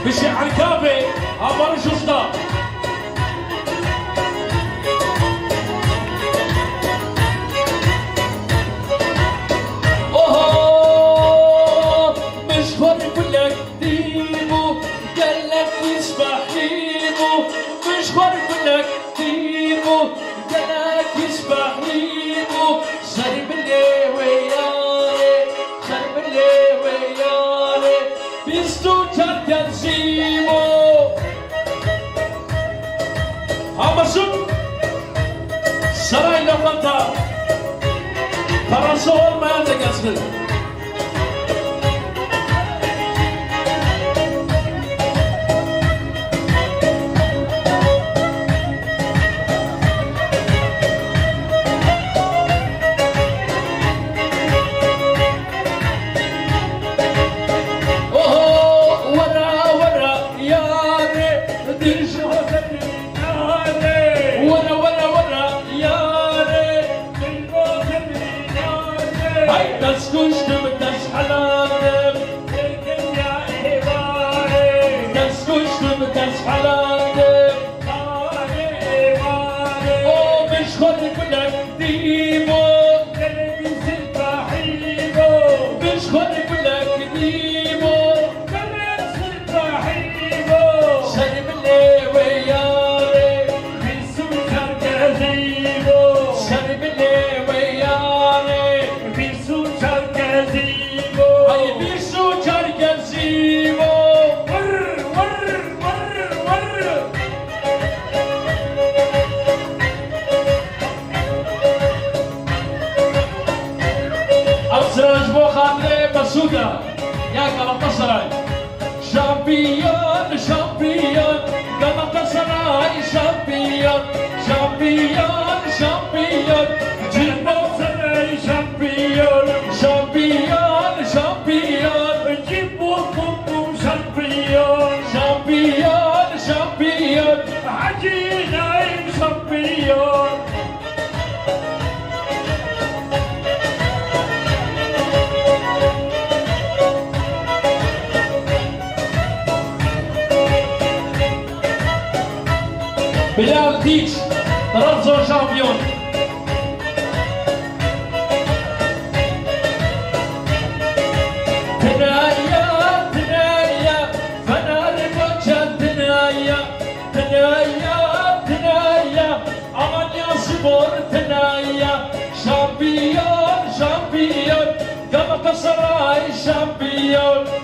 مشي على الكافي عمر شوشنا اوه مش خرب لك ديمو قالك يسبح ليمو مش خرب لك ديمو قالك يسبح ليمو شرب اللي ويالي شرب اللي ويالي بيستو تركن زيمو عمشون سراي لغتا فرنسول ما عندك أسفل يا galatasaray şampiyon şampiyon galatasaray şampiyon şampiyon şampiyon galatasaray şampiyon şampiyon şampiyon cimbom şampiyon şampiyon şampiyon Hacı Naim şampiyon Bilal Diç, Trabzon şampiyon. Tınaya, tınaya, Fenerbahçe tınaya, tınaya, tınaya, Alanya Spor tınaya, şampiyon, şampiyon, Galatasaray şampiyon.